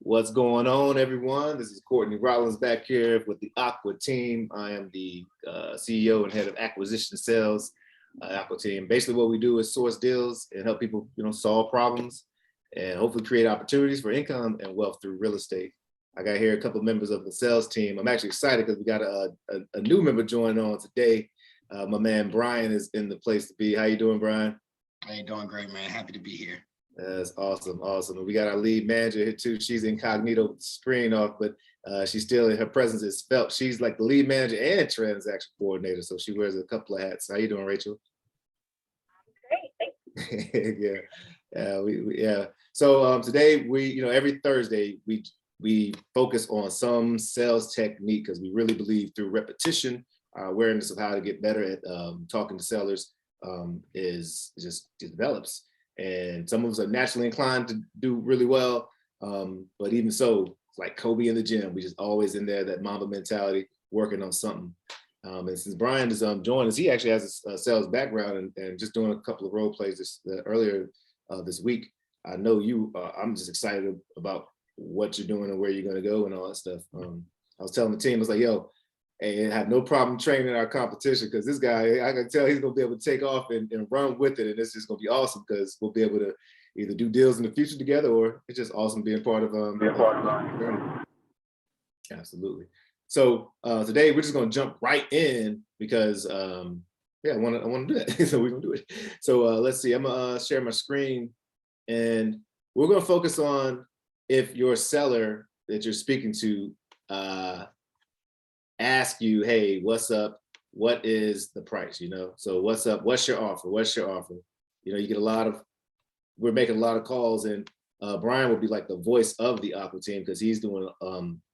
What's going on, everyone? This is Courtney Rollins back here with the Aqua team. I am the CEO and head of acquisition sales, Aqua team. Basically, what we do is source deals and help people, solve problems and hopefully create opportunities for income and wealth through real estate. I got here a couple of members of the sales team. I'm actually excited because we got a new member joining on today. My man Brian is in the place to be. How you doing, Brian? Hey, doing great, man. Happy to be here. That's awesome, awesome. And we got our lead manager here too. She's incognito with the screen off, but she's still, her presence is felt. She's like the lead manager and transaction coordinator, so she wears a couple of hats. How you doing, Rachel? Great, thanks. Yeah. So today every Thursday we focus on some sales technique because we really believe through repetition, our awareness of how to get better at talking to sellers is just develops. And some of us are naturally inclined to do really well, but even so, it's like Kobe in the gym. We just always in there, that Mamba mentality, working on something. And since Brian is joining us, he actually has a sales background and just doing a couple of role plays earlier this week. I know you. I'm just excited about what you're doing and where you're going to go and all that stuff. I was telling the team, I was like, yo, and have no problem training our competition because this guy, I can tell he's going to be able to take off and run with it. And it's just going to be awesome because we'll be able to either do deals in the future together, or it's just awesome being part of journey. Absolutely. So today we're just going to jump right in because I want to do that. So we're going to do it. So let's see, I'm going to share my screen and we're going to focus on if your seller that you're speaking to ask you, hey, what's up? What is the price? So what's up? What's your offer? What's your offer? You get we're making a lot of calls, and Brian will be like the voice of the Aqua team because he's doing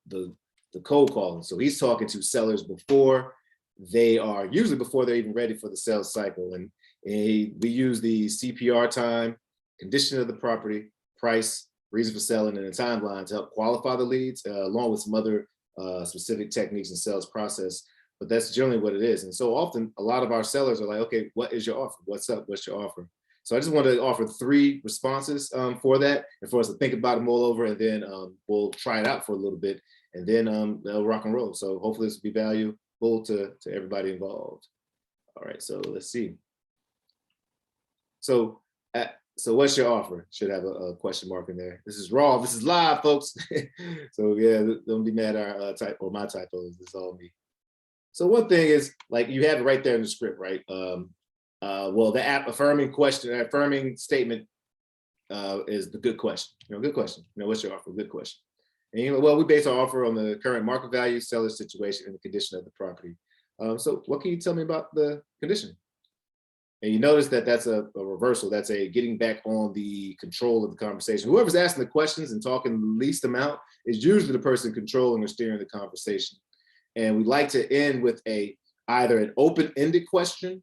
the cold calling. So he's talking to sellers before they're even ready for the sales cycle. And we use the CPR time, condition of the property, price, reason for selling, and a timeline to help qualify the leads, along with some other specific techniques and sales process, but that's generally what it is. And so often a lot of our sellers are like, okay, what is your offer? What's up? What's your offer? So I just want to offer 3 responses for that and for us to think about them all over, and then we'll try it out for a little bit, and then they'll rock and roll. So hopefully this will be valuable to everybody involved. All right, so let's see. So what's your offer? Should have a question mark in there. This is raw. This is live, folks. So yeah, don't be mad at our type or my typos. This is all me. So one thing is, like, you have it right there in the script, right? Well, the affirming statement is the good question. Good question. What's your offer? Good question. And well, we base our offer on the current market value, seller situation, and the condition of the property. So what can you tell me about the condition? And you notice that that's a reversal. That's a getting back on the control of the conversation. Whoever's asking the questions and talking the least amount is usually the person controlling or steering the conversation. And we like to end with either an open-ended question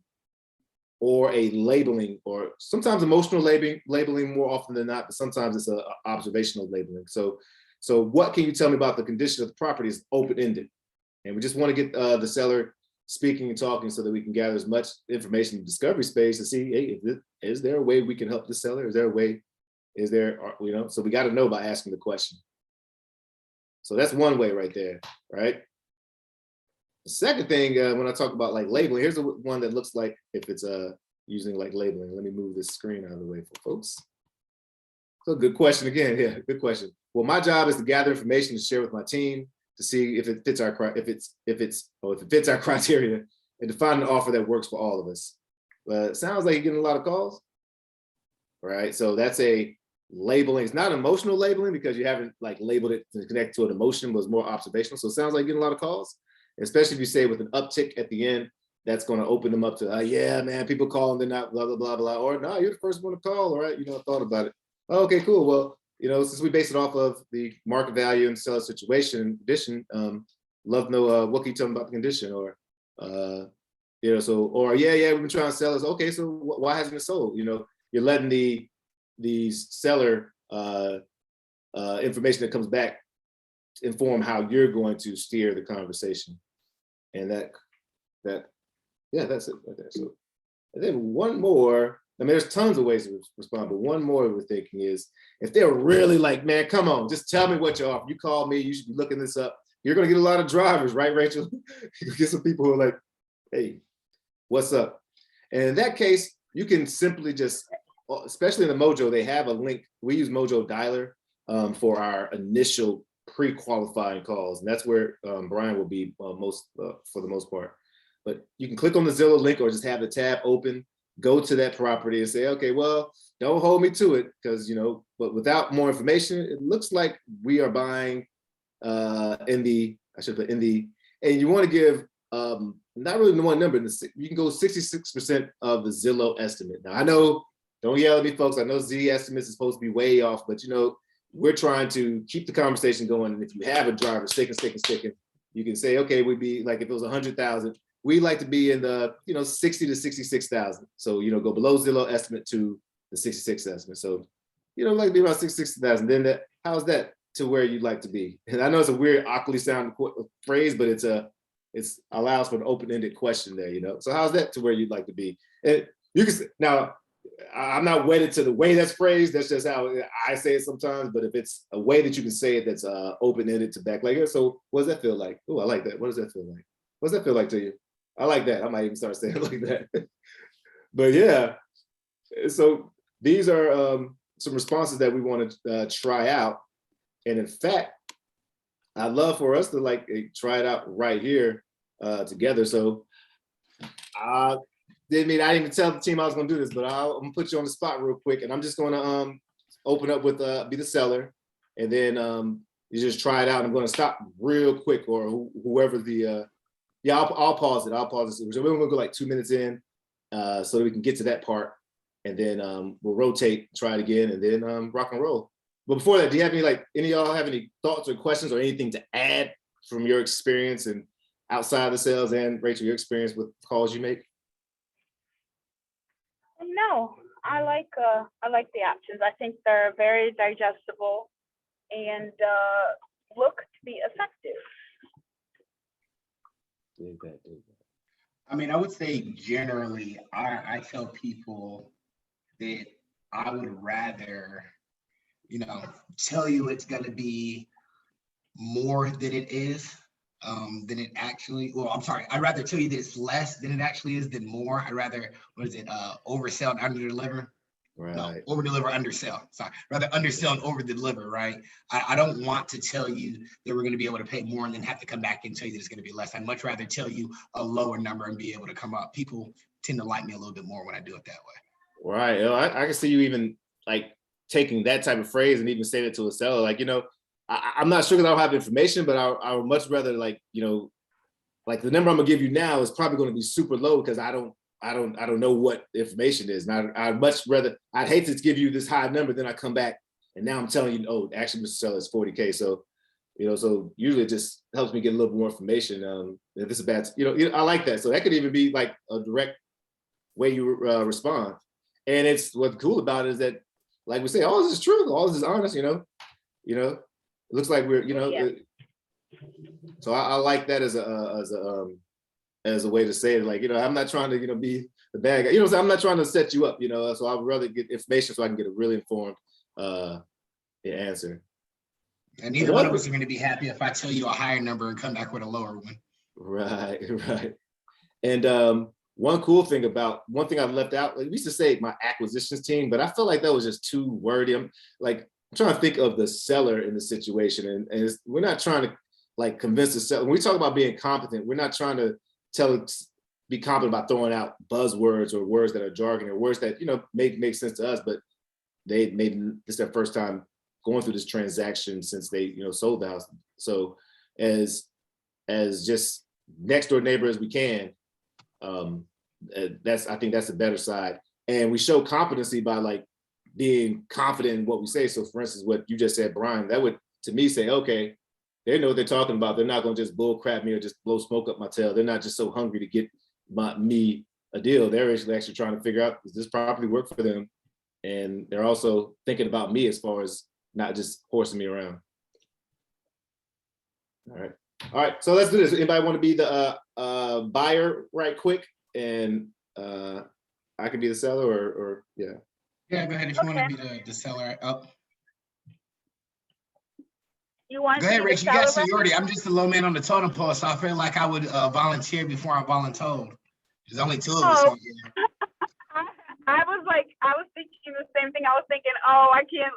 or a labeling, or sometimes emotional labeling more often than not, but sometimes it's an observational labeling. So what can you tell me about the condition of the property is open-ended. And we just want to get the seller speaking and talking so that we can gather as much information in the discovery space to see, hey, is there a way we can help the seller? Is there a way? So we got to know by asking the question. So that's one way right there, right? The second thing, when I talk about like labeling, here's the one that looks like if it's using like labeling. Let me move this screen out of the way for folks. So good question again. Yeah, good question. Well, my job is to gather information to share with my team to see if it fits our criteria, and to find an offer that works for all of us. But it sounds like you're getting a lot of calls, right? So that's a labeling. It's not emotional labeling because you haven't like labeled it to connect to an emotion, but it's more observational. So it sounds like you're getting a lot of calls, especially if you say with an uptick at the end. That's going to open them up to, yeah, man, people call and they're not blah, blah, blah, blah. Or no, you're the first one to call, all right? I thought about it. Oh, okay, cool. Well, since we base it off of the market value and seller situation and condition, love to know what can you tell me about the condition, or we've been trying to sell this. Okay, so why hasn't it sold? You're letting the seller information that comes back inform how you're going to steer the conversation, and that's it right there. So, and then one more I mean, there's tons of ways to respond, but one more we're thinking is if they're really like, man, come on, just tell me what you're offering. You called me, you should be looking this up. You're gonna get a lot of drivers, right, Rachel? You get some people who are like, hey, what's up? And in that case, you can simply just, especially in the Mojo, they have a link. We use Mojo Dialer for our initial pre-qualifying calls, and that's where Brian will be most for the most part. But you can click on the Zillow link or just have the tab open, go to that property and say, okay, well, don't hold me to it because, you know, but without more information, it looks like we are buying in the, I should put in the, and you want to give not really the one number, you can go 66% of the Zillow estimate. Now I know, don't yell at me folks, I know Z estimates is supposed to be way off, but you know, we're trying to keep the conversation going. And if you have a driver sticking, you can say, okay, we'd be like, if it was 100,000, we like to be in the, you know, 60 to 66,000. So, you know, go below Zillow estimate to the 66 estimate. So, you know, like to be about 66,000. Then that, how's that to where you'd like to be? And I know it's a weird, awkwardly sounding phrase, but it's allows for an open-ended question there, you know? So how's that to where you'd like to be? And you can, now, I'm not wedded to the way that's phrased. That's just how I say it sometimes. But if it's a way that you can say it that's open-ended to back, like, so what does that feel like? Oh, I like that. What does that feel like? What does that feel like to you? I like that. I might even start saying it like that. But yeah, so these are some responses that we want to try out. And in fact, I'd love for us to like try it out right here together. So I didn't even tell the team I was going to do this, but I'm going to put you on the spot real quick. And I'm just going to open up with be the seller. And then you just try it out. I'm going to stop real quick, or whoever the, yeah, I'll pause it. I'll pause it. So we're going to go like 2 minutes in so that we can get to that part. And then we'll rotate, try it again, and then rock and roll. But before that, do you have any of y'all have any thoughts or questions or anything to add from your experience and outside of the sales, and Rachel, your experience with calls you make? No, I like the options. I think they're very digestible and look to be effective. I mean, I would say generally, I tell people that I would rather, you know, tell you it's going to be more than it is, than it actually, well, I'm sorry, I'd rather tell you that it's less than it actually is than more. I'd rather, oversell and underdeliver. Right. No, over deliver, undersell. Sorry, rather undersell and over deliver, right? I don't want to tell you that we're going to be able to pay more and then have to come back and tell you that it's going to be less. I'd much rather tell you a lower number and be able to come up. People tend to like me a little bit more when I do it that way. Right. I can see you even like taking that type of phrase and even saying it to a seller. Like, you know, I'm not sure because I don't have information, but I would much rather like, you know, like the number I'm gonna give you now is probably going to be super low because I don't know what the information is. And I'd much rather, I'd hate to give you this high number, then I come back and now I'm telling you, oh, actually, Mr. Seller is 40K. So, you know, so usually it just helps me get a little more information. If it's a bad, you know, I like that. So that could even be like a direct way you respond. And it's what's cool about it is that, like we say, all this is true, all this is honest, you know, it looks like we're, you know, yeah. So I like that as a way to say it. Like, you know, I'm not trying to, you know, be the bad guy, you know, so I'm not trying to set you up, you know, so I would rather get information so I can get a really informed answer. And neither one of us are going to be happy if I tell you a higher number and come back with a lower one. Right. And one thing I've left out, we used to say my acquisitions team, but I felt like that was just too wordy. I'm trying to think of the seller in the situation, and we're not trying to like convince the seller. When we talk about being competent, we're not trying to be competent about throwing out buzzwords or words that are jargon or words that, you know, make sense to us, but they maybe it's their first time going through this transaction since they, you know, sold the house. So as just next door neighbor as we can, I think that's the better side. And we show competency by like being confident in what we say. So for instance, what you just said, Brian, that would to me say, okay, they know what they're talking about. They're not going to just bull crap me or just blow smoke up my tail. They're not just so hungry to get me a deal. They're actually trying to figure out, does this properly work for them? And they're also thinking about me as far as not just horsing me around. All right. So let's do this. Anybody want to be the buyer right quick? And I I could be the seller, or yeah. Yeah, go ahead if you want to Okay. be the seller. Oh, You want go to ahead, be the Rachel. You got seller, right? seniority. I'm just a low man on the totem pole, so I feel like I would volunteer before I'm voluntold. There's only two of us Oh, on here. I was thinking the same thing. I was thinking, oh, I can't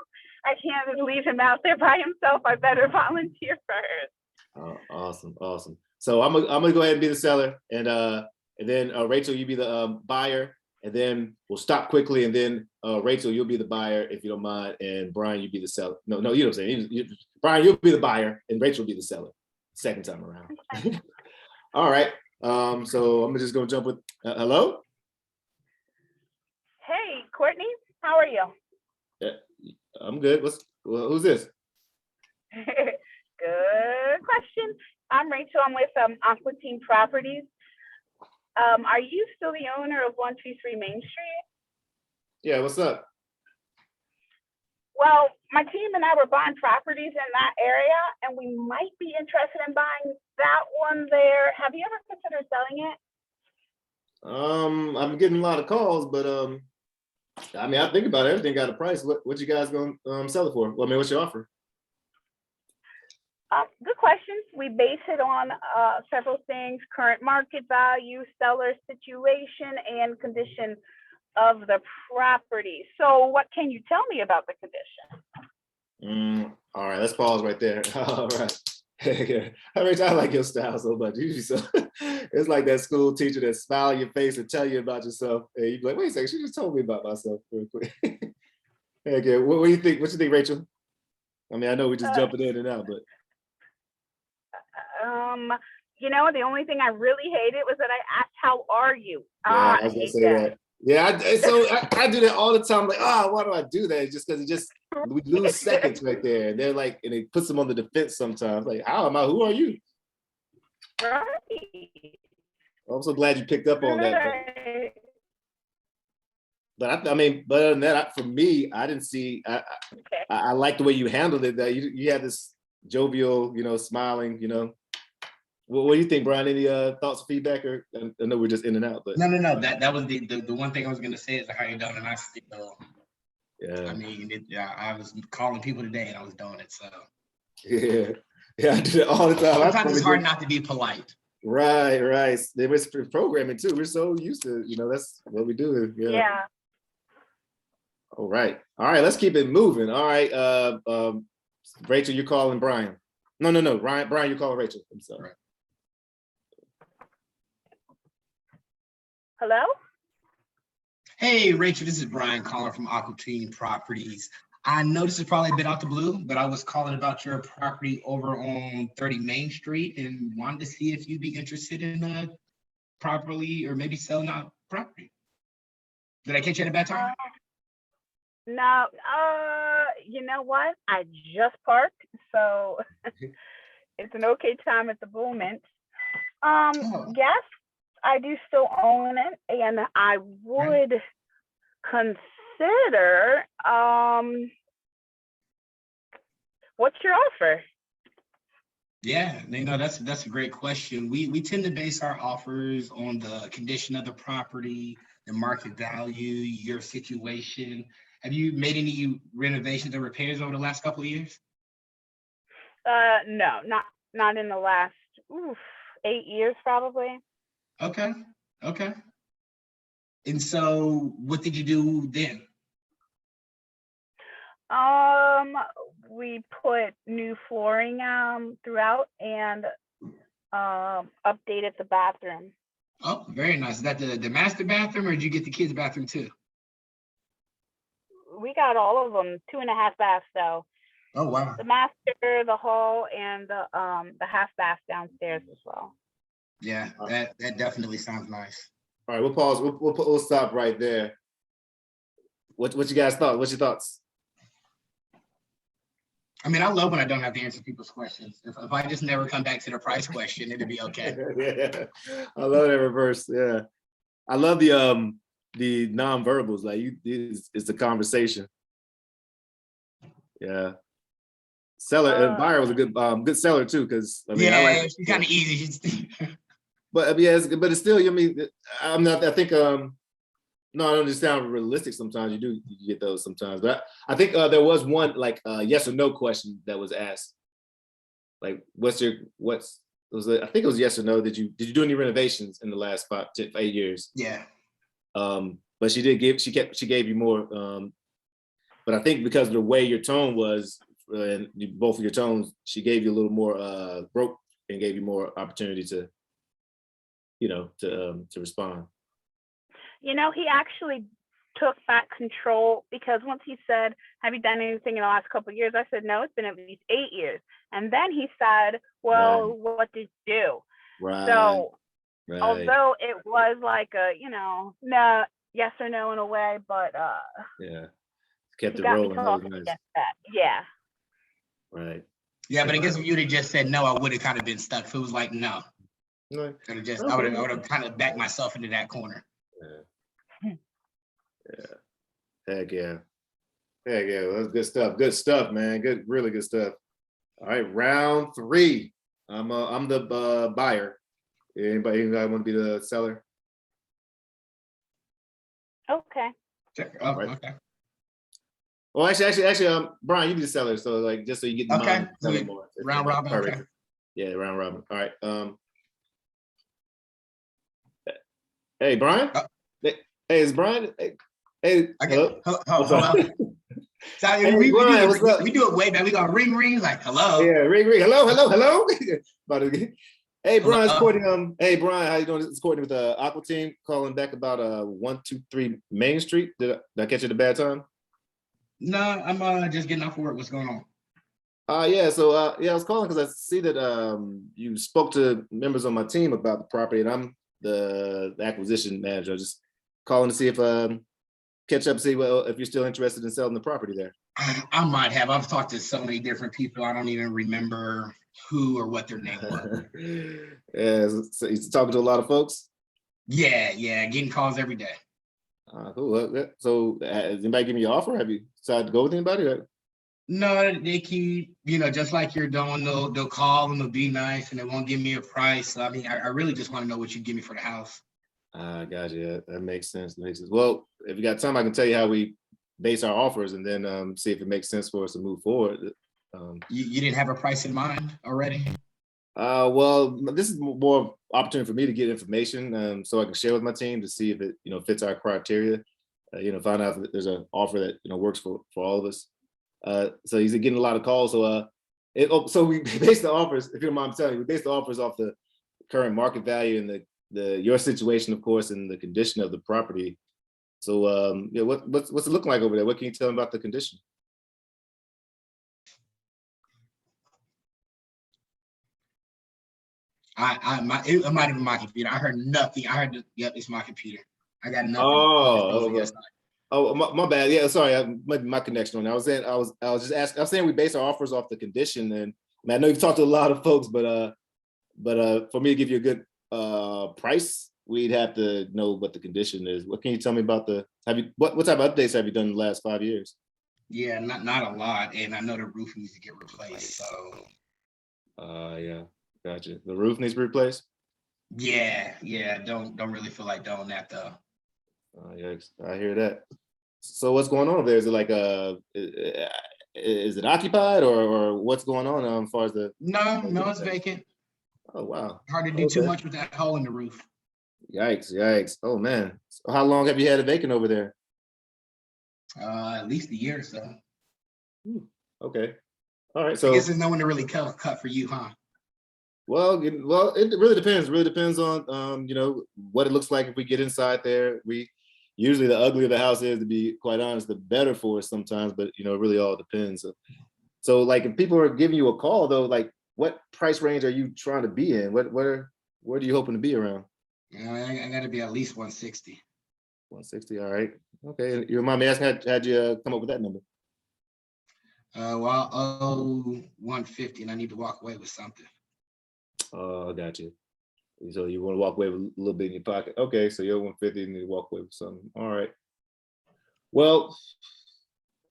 just leave him out there by himself. I better volunteer first. Oh, awesome, awesome. So I'm gonna go ahead and be the seller, and then Rachel, you be the buyer, and then we'll stop quickly, and then Rachel, you'll be the buyer if you don't mind, and Brian, you be the seller. No, you know what I'm saying. Brian, you'll be the buyer, and Rachel will be the seller. Second time around. All right. So I'm just gonna jump with hello. Hey, Courtney, how are you? Yeah, I'm good. Who's this? Good question. I'm Rachel. I'm with Aqua Team Properties. Are you still the owner of 123 Main Street? Yeah, what's up? Well, my team and I were buying properties in that area, and we might be interested in buying that one there. Have you ever considered selling it? I'm getting a lot of calls, but I mean, I think about it. Everything got a price. What you guys gonna sell it for? Well, I mean, what's your offer? Good question. We base it on several things: current market value, seller situation, and condition of the property. So what can you tell me about the condition? All right, let's pause right there. All right. Rich, I like your style so much. Usually, so it's like that school teacher that smile in your face and tell you about yourself, and you be like, "Wait a second, she just told me about myself real quick." Okay, what do you think? What you think, Rachel? I mean, I know we just jumping in and out, but The only thing I really hated was that I asked, "How are you?" yeah, I I was gonna hate say that. that. Yeah, I do that all the time. Like, why do I do that? Just because we lose seconds right there, and they're like, and it puts them on the defense sometimes. Like, how am I? Who are you? Right. I'm so glad you picked up on that. Right. But I mean, but other than that, for me, I didn't see. Okay. I like the way you handled it. That you had this jovial, smiling. What do you think, Brian? Any thoughts or feedback? Or I know we're just in and out, but No. That was the one thing I was gonna say is how you doing, and I still. yeah. I mean, I was calling people today, and I was doing it. So Yeah, I do it all the time. sometimes it's hard not to be polite. Right. They was programming too. We're so used to, that's what we do. Yeah. All right. Let's keep it moving. All right. Rachel, you're calling Brian. No. Brian, you're calling Rachel. I'm sorry. Right. Hello? Hey, Rachel, this is Brian calling from Aqua Team Properties. I know this is probably a bit out the blue, but I was calling about your property over on 30 Main Street and wanted to see if you'd be interested in properly or maybe selling out property. Did I catch you at a bad time? No. You know what? I just parked, so it's an okay time at the moment. Yes, I do still own it, and I would consider. What's your offer? Yeah, that's a great question. We tend to base our offers on the condition of the property, the market value, your situation. Have you made any renovations or repairs over the last couple of years? No, not in the last 8 years, probably. Okay. And so what did you do then? We put new flooring throughout and updated the bathroom. Oh, very nice. Is that the master bathroom, or did you get the kids' bathroom too? We got all of them, 2.5 baths though. Oh wow. The master, the hall, and the half bath downstairs as well. Yeah, that definitely sounds nice. All right, we'll pause. We'll stop right there. What you guys thought? What's your thoughts? I mean, I love when I don't have to answer people's questions. If I just never come back to the price question, it'd be okay. Yeah, I love that reverse. Yeah, I love the nonverbals. Like it's the conversation. Yeah, seller and buyer was a good seller too. Because I mean, she's kind of easy. But yeah, but it's still. I mean, I'm not. I think No, I don't just sound realistic. Sometimes you get those sometimes, but I think there was one like yes or no question that was asked. Like, I think it was yes or no. Did you do any renovations in the last 5 to 8 years? Yeah. But she gave you more. But I think because of the way your tone was, and both of your tones, she gave you a little more broke and gave you more opportunity to, to respond. He actually took back control, because once he said, have you done anything in the last couple of years? I said, no, it's been at least 8 years. And then he said, well, Right. what did you do? Right. So Right. although it was like a, no, yes or no in a way, but yeah, kept he it got me rolling. talking Nice. against that. Yeah. Right. Yeah, but I guess if you'd have just said no, I would have kind of been stuck. If it was like no, Right. I would have kind of backed myself into that corner. Yeah. Heck yeah. Well, that's good stuff. Good stuff, man. Good, really good stuff. All right, round 3. I'm the buyer. Anybody want to be the seller? Okay. Oh, Right. okay. Well, actually, Brian, you be the seller. So like, just so you get the mind selling more. Round robin. Okay. Yeah, round robin. All right. Hey, Brian. Hey, is Brian? Hey, hello. Hello. So Hey, we Brian, what's up? We do it way back. We got ring like hello. Yeah, ring. Hello. Hey, Brian, it's Courtney. Hey, Brian, how you doing? It's Courtney with the Aqua Team calling back about 123 Main Street. Did I catch you at a bad time? No, I'm just getting off work. What's going on? Yeah. So I was calling because I see that you spoke to members on my team about the property, and I'm the acquisition manager. Just calling to see if catch up, see if you're still interested in selling the property there. I might have. I've talked to so many different people. I don't even remember who or what their name was. Yeah, so you're talking to a lot of folks. Yeah, getting calls every day. Cool. So, has anybody give me an offer? Have you decided to go with anybody? Or? No, they keep, just like you're doing. They'll call and they'll be nice and they won't give me a price. I mean, I really just want to know what you give me for the house. Gotcha. Yeah, that makes sense. Well, if you got time, I can tell you how we base our offers and then see if it makes sense for us to move forward. You didn't have a price in mind already? Well, this is more opportunity for me to get information so I can share with my team to see if it fits our criteria. Find out if there's an offer that works for all of us. So he's getting a lot of calls. So we base the offers. If you don't mind me telling you, we base the offers off the current market value and your situation, of course, and the condition of the property. So what's it looking like over there? What can you tell me about the condition? It might have been my computer. I heard nothing. I heard, yep, it's my computer. I got nothing. Oh, okay. Oh, my bad. Yeah, sorry. My connection on that. I was just asking. I was saying we base our offers off the condition, and I know you've talked to a lot of folks, but for me to give you a good price, we'd have to know what the condition is. What can you tell me about what type of updates have you done in the last 5 years? Yeah, not a lot, and I know the roof needs to get replaced. So. Yeah, gotcha. The roof needs to be replaced. Yeah. Don't really feel like doing that though. Yikes! I hear that. So what's going on over there? Is it like is it occupied or what's going on as far as the? No, it's vacant. Oh wow! Hard to do too much with that hole in the roof. Yikes! Oh man! So how long have you had it vacant over there? At least a year or so. Okay. All right. So I guess there's no one to really cut for you, huh? Well, it really depends. It really depends on what it looks like if we get inside there. We usually the uglier the house is, to be quite honest, the better for us sometimes. But it really all depends. So like if people are giving you a call though, like what price range are you trying to be in? What are you hoping to be around? I got to be at least 160. 160. All right. Okay. You remind me asking how'd you come up with that number? Well, I owe 150 and I need to walk away with something. Oh, I got you. So you want to walk away with a little bit in your pocket. Okay, so you're 150 and you walk away with something. All right. Well,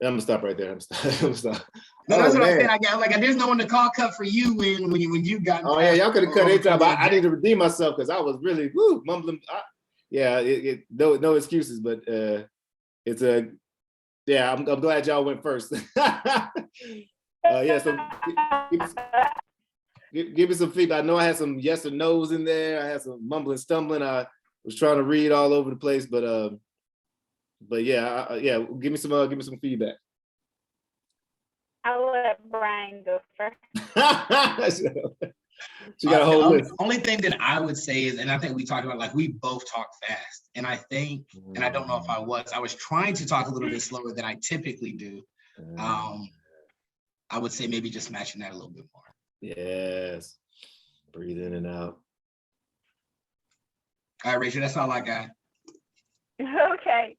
I'm gonna stop right there. I'm gonna stop. No, that's what I'm saying. I got there's no one to cut for you when you got. Oh yeah, y'all could have cut anytime. But I need to redeem myself because I was really mumbling. yeah, no excuses, but it's a yeah. I'm glad y'all went first. Yeah, so give me some feedback. I know I had some yes or no's in there. I had some mumbling, stumbling. I was trying to read all over the place, but yeah, yeah. Give me some feedback. I'll let Brian go first. She got a whole list. Only thing that I would say is, and I think we talked about, like, we both talk fast, and I think, and I don't know if I was trying to talk a little bit slower than I typically do. I would say maybe just matching that a little bit more. Yes, breathe in and out. All right, Rachel, that's all I got. Okay.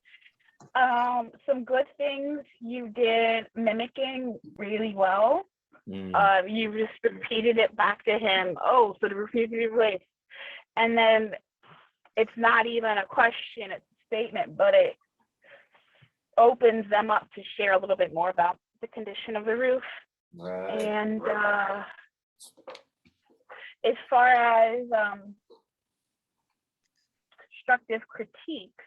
Some good things you did mimicking really well. You just repeated it back to him. Oh, so the repeated voice. And then it's not even a question, it's a statement, but it opens them up to share a little bit more about the condition of the roof. Right. And as far as constructive critiques,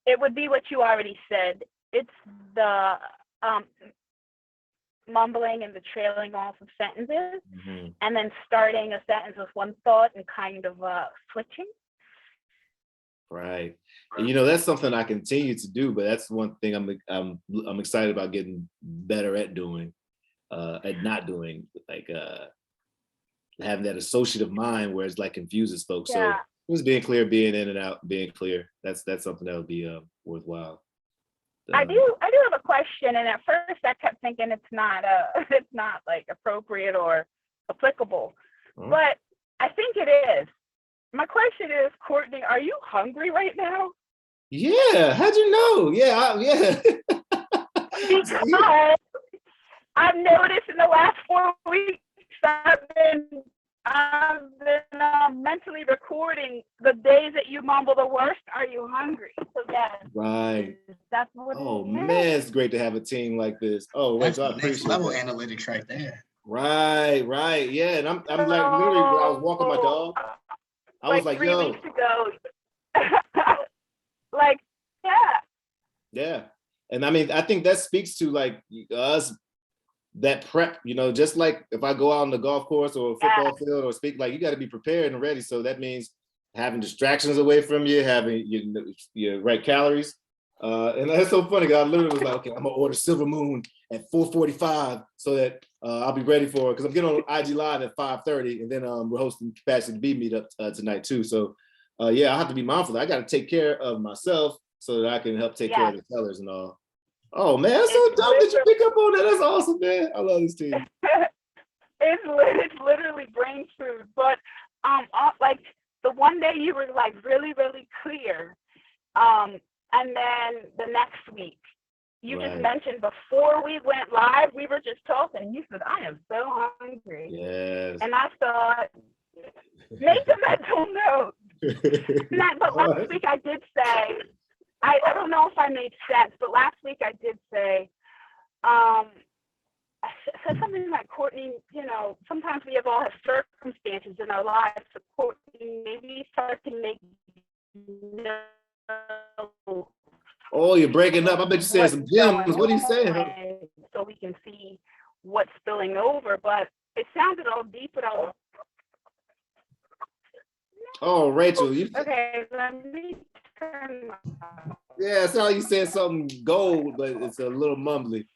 it would be what you already said. It's the mumbling and the trailing off of sentences, and then starting a sentence with one thought and kind of switching. Right. And that's something I continue to do, but that's one thing I'm excited about getting better at doing, at not doing, like having that associative mind where it's like confuses folks. Yeah. So just being clear, being in and out, being clear. That's something that would be worthwhile. I do have a question, and at first I kept thinking it's not like appropriate or applicable, but I think it is. My question is, Courtney, are you hungry right now? Yeah, how'd you know? Yeah. Because I've noticed in the last 4 weeks I've been mentally recording the days that you mumble the worst. Are you hungry? So yes, right. That's what. Oh man, it's great to have a team like this. Oh, that's Rachel, the next level analytics right there. Right. Yeah, and I'm like literally when I was walking my dog, I was like, 3 yo. weeks ago. Like, yeah, and I mean, I think that speaks to like us, that prep, just like if I go out on the golf course or a football field or speak, like you got to be prepared and ready. So that means having distractions away from you, having your right calories. And that's so funny, because I literally was like, okay, I'm gonna order Silver Moon at 4:45 so that I'll be ready for it, because I'm getting on IG Live at 5:30, and then we're hosting Capacity B meetup tonight too. So yeah, I have to be mindful that I got to take care of myself so that I can help take care of the sellers and all. Oh man, that's so dope that you pick up on that. That's awesome, man. I love this team. It's literally brain food. But like the one day you were like really, really clear. And then the next week, you just mentioned before we went live, we were just talking. You said, I am so hungry. Yes. And I thought, make a mental note. But last week I did say, I don't know if I made sense, but last week I did say, I said something like, Courtney, sometimes we have all have circumstances in our lives. So Courtney, maybe start to make Oh, you're breaking up. I bet you said some gems. What are you saying? So we can see what's spilling over. But it sounded all deep, but all. Oh, Rachel, okay, let me turn. Yeah, it sounds like you said something gold, but it's a little mumbly.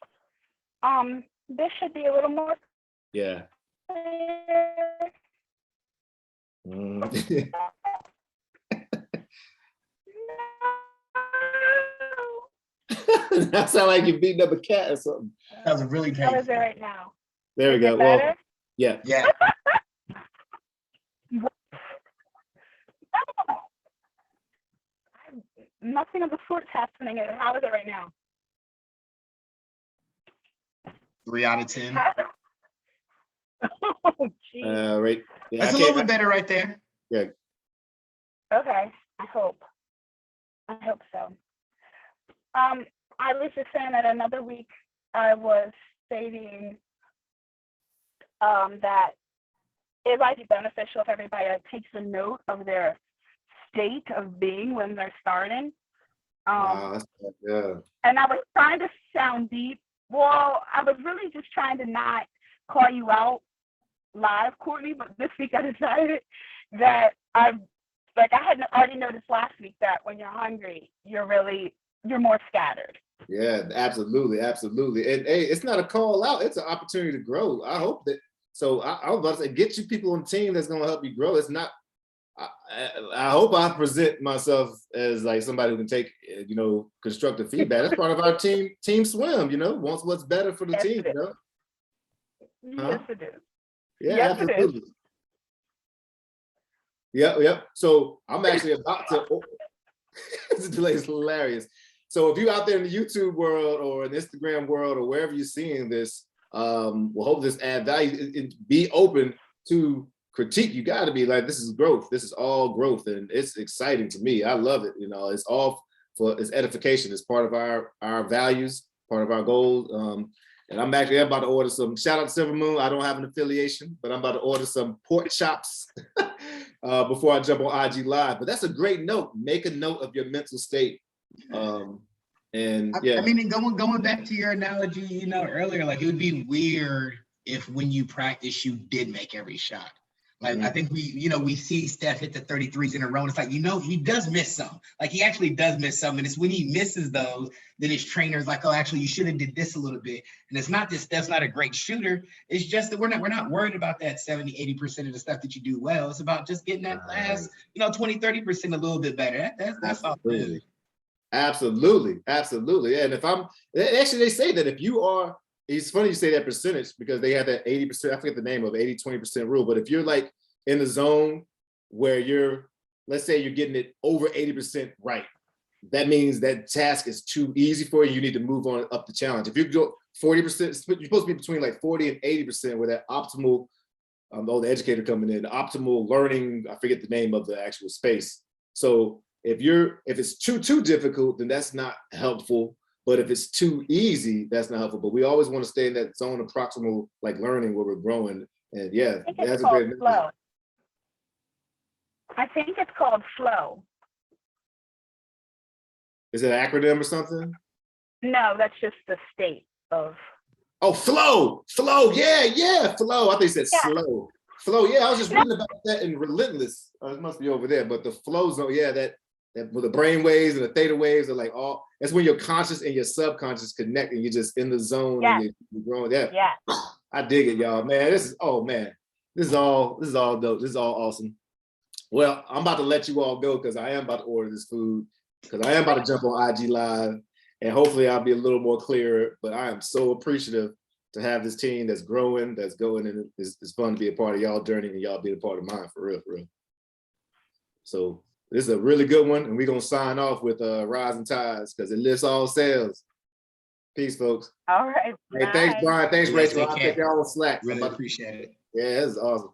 This should be a little more. Yeah. That sounds like you're beating up a cat or something. That was really painful. How is it right now? There we go. Well, yeah. Nothing of the sort's happening. How is it right now? 3 out of 10. Oh, geez. Right. Yeah, that's a little bit better right there. Yeah. Okay. I hope so. I was just saying that another week I was stating that it might be beneficial if everybody takes a note of their state of being when they're starting. Wow, yeah. And I was trying to sound deep. Well, I was really just trying to not call you out live, Courtney, but this week I decided that I had already noticed last week that when you're hungry, you're more scattered. Yeah, absolutely, absolutely. And hey, it's not a call out, it's an opportunity to grow. I hope that, so I was about to say, get you people on the team that's gonna help you grow. It's not, I hope I present myself as like somebody who can take, constructive feedback. That's part of our team swim, wants what's better for the Yes, team, it is. Yes, it is. Yeah, Yes, absolutely. it is. Yep. So I'm actually about to, this delay is hilarious. So if you're out there in the YouTube world or in the Instagram world or wherever you're seeing this, we'll hope this add value. Be open to critique. You got to be like, this is growth. This is all growth, and it's exciting to me. I love it. It's all for its edification. It's part of our values, part of our goals. And I'm actually about to order some. Shout out to Silver Moon. I don't have an affiliation, but I'm about to order some pork chops before I jump on IG Live. But that's a great note. Make a note of your mental state. And yeah, I mean, and going back to your analogy, earlier, like it would be weird if when you practice, you did make every shot. Like, I think we see Steph hit the 33s in a row. And it's like, he does miss some. Like, he actually does miss some. And it's when he misses those, then his trainer's like, oh, actually, you should have did this a little bit. And it's not that Steph's not a great shooter. It's just that we're not worried about that 70, 80% of the stuff that you do well. It's about just getting that last, 20, 30% a little bit better. That's all. Absolutely. And if they say that if you are, it's funny you say that percentage because they have that 80%, I forget the name of 80-20% rule, but if you're like in the zone where let's say you're getting it over 80% right, that means that task is too easy for you. You need to move on up the challenge. If you go 40%, you're supposed to be between like 40 and 80% where that optimal, the educator coming in, the optimal learning, I forget the name of the actual space. So if it's too difficult, then that's not helpful. But if it's too easy, that's not helpful. But we always want to stay in that zone of proximal, like learning where we're growing. And yeah, that's a great flow. I think it's called flow. Is it an acronym or something? No, that's just the state of. Oh, flow. Yeah, flow. I think it said slow. Flow, yeah, I was just reading about that in Relentless. It must be over there, but the flow zone, yeah, that with the brain waves and the theta waves are like that's when your conscious and your subconscious connect and you're just in the zone and you're growing. Yeah. I dig it, y'all. Man, this is all dope. This is all awesome. Well, I'm about to let you all go because I am about to order this food because I am about to jump on IG Live and hopefully I'll be a little more clearer, but I am so appreciative to have this team that's growing, that's going, and it's fun to be a part of y'all journey and y'all being a part of mine for real. So this is a really good one, and we're gonna sign off with Rising Tides because it lifts all sails. Peace, folks. All right. Hey, thanks, Brian. Thanks, Rachel. I'll take y'all on Slack. Really appreciate it. Yeah, this is awesome.